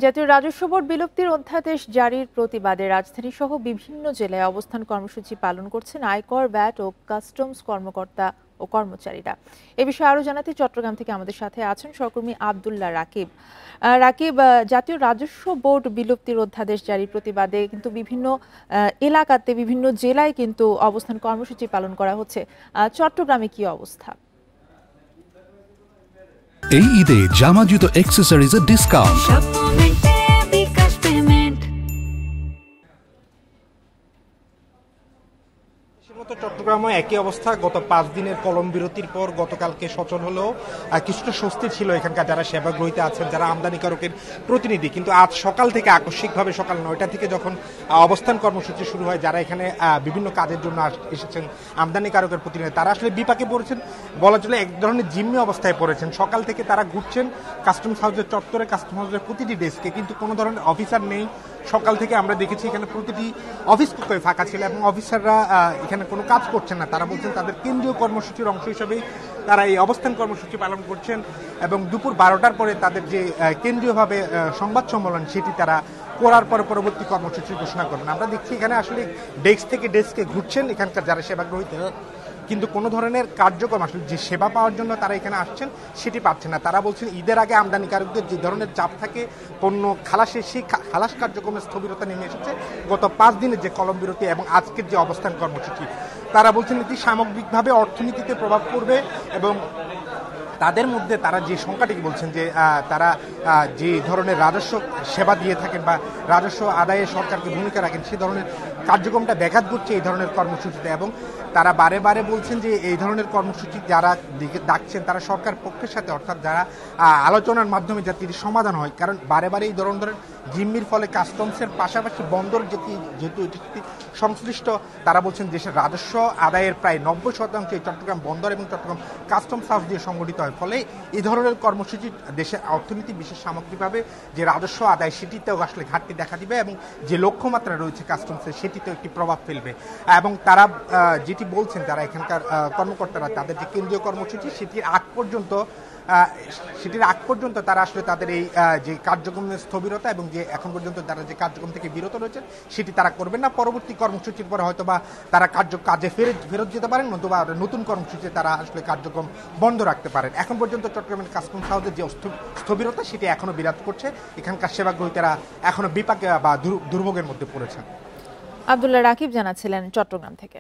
জাতীয় রাজস্ব বোর্ড বিলুপ্তির অধ্যাদেশ জারির প্রতিবাদে রাজধানী সহ বিভিন্ন জেলায় অবস্থান কর্মসূচি পালন করছেন আয়কর, ভ্যাট ও কাস্টমস কর্মকর্তা ও কর্মচারীরা। এ বিষয়ে আরো জানাতে চট্টগ্রাম থেকে আমাদের সাথে আছেন সহকর্মী আব্দুল্লাহ রাকিব। রাকিব, জাতীয় রাজস্ব বোর্ড বিলুপ্তির অধ্যাদেশ জারির প্রতিবাদে কিন্তু বিভিন্ন এলাকাতে বিভিন্ন জেলায় কিন্তু অবস্থান কর্মসূচি পালন করা হচ্ছে। চট্টগ্রামে কি অবস্থা? এই ঈদে জামা জুতো অ্যাক্সেসরিজের ডিসকাউন্ট। চট্টগ্রামে একই অবস্থা। গত 5 দিনের কলম বিরতির পর গতকালকে সচল হলেও কিছুটা স্বস্তি ছিল এখানকার যারা সেবাগ্রহীতা আছেন, যারা আমদানিকারকের প্রতিনিধি। কিন্তু আজ সকাল থেকে আকস্মিকভাবে সকাল 9টা থেকে যখন অবস্থান কর্মসূচি শুরু হয়, যারা এখানে বিভিন্ন কাজের জন্য এসেছেন আমদানিকারকের প্রতিনিধি, তারা আসলে বিপাকে পড়েছেন, বলা চলে এক ধরনের জিম্মি অবস্থায় পড়েছেন। সকাল থেকে তারা ঘুরছেন কাস্টমস হাউসের চত্বরে, কাস্টমস হাউসের প্রতিটি ডেস্কে, কিন্তু কোনো ধরনের অফিসার নেই। সকাল থেকে আমরা দেখেছি এখানে প্রতিটি অফিস কক্ষে ফাঁকা ছিল এবং অফিসাররা এখানে কোনো কাজ করছেন না। তারা বলছেন তাদের কেন্দ্রীয় কর্মসূচির অংশ হিসেবেই তারা এই অবস্থান কর্মসূচি পালন করছেন এবং দুপুর 12টার পরে তাদের যে কেন্দ্রীয়ভাবে সংবাদ সম্মেলন সেটি তারা করার পরে পরবর্তী কর্মসূচি ঘোষণা করবেন। আমরা দেখছি এখানে আসলে ডেস্ক থেকে ডেস্কে ঘুরছেন এখানকার যারা সেবাগ্রহীতা, কিন্তু কোনো ধরনের কার্যক্রম আসলে যে সেবা পাওয়ার জন্য তারা এখানে আসছেন সেটি পাচ্ছেন না। তারা বলছেন ঈদের আগে আমদানিকারকদের যে ধরনের চাপ থাকে পণ্য খালাসের, সেই খালাস কার্যক্রমের স্থবিরতা নেমে এসেছে গত 5 দিনের যে কলম বিরতি এবং আজকের যে অবস্থান কর্মসূচি। তারা বলছেন এটি সামগ্রিকভাবে অর্থনীতিতে প্রভাব পড়বে এবং তাদের মধ্যে তারা যে সংখ্যাটি বলছেন যে তারা যে ধরনের রাজস্ব সেবা দিয়ে থাকেন বা রাজস্ব আদায়ে সরকারকে ভূমিকা রাখেন, সেই ধরনের কার্যক্রমটা ব্যাঘাত ঘটছে এই ধরনের কর্মসূচিতে। এবং তারা বারে বারে বলছেন যে এই ধরনের কর্মসূচি যারা ডাকছেন তারা সরকার পক্ষের সাথে, অর্থাৎ যারা আলোচনার মাধ্যমে যাতে সমাধান হয়। কারণ বারে বারে এই ধরনের জিম্মির ফলে কাস্টমসের পাশাপাশি বন্দর যেহেতু এটি সংশ্লিষ্ট, তারা বলছেন দেশের রাজস্ব আদায়ের প্রায় 90% এই চট্টগ্রাম বন্দর এবং চট্টগ্রাম কাস্টমস হাউস দিয়ে সংগঠিত হয়। ফলে এই ধরনের কর্মসূচি দেশের অর্থনীতি, বিশেষ সামগ্রিকভাবে যে রাজস্ব আদায় সেটিতেও আসলে ঘাটতি দেখা দিবে এবং যে লক্ষ্যমাত্রা রয়েছে কাস্টমসের সেটিতেও একটি প্রভাব ফেলবে। এবং তারা যেটি বলছেন, তারা এখানকার কর্মকর্তারা তাদের যে কেন্দ্রীয় কর্মসূচি সেটির আগ পর্যন্ত তারা আসলে তাদের এই যে কার্যক্রমের স্থবিরতা এবং যে এখন পর্যন্ত তারা যে কার্যক্রম থেকে বিরত রয়েছেন সেটি তারা করবেন না। পরবর্তী কর্মসূচির পরে হয়তো বা তারা কাজে ফেরত যেতে পারেন, নতুবা নতুন কর্মসূচিতে তারা আসলে কার্যক্রম বন্ধ রাখতে পারেন। এখন পর্যন্ত চট্টগ্রামের কাস্টমস হাউসের যে স্থবিরতা সেটি এখনো বিরাজ করছে। এখানকার সেবাগ্রহীতারা এখনো বিপাকে বা দুর্ভোগের মধ্যে পড়েছেন। আব্দুল্লাহ রাকিব জানাচ্ছিলেন চট্টগ্রাম থেকে।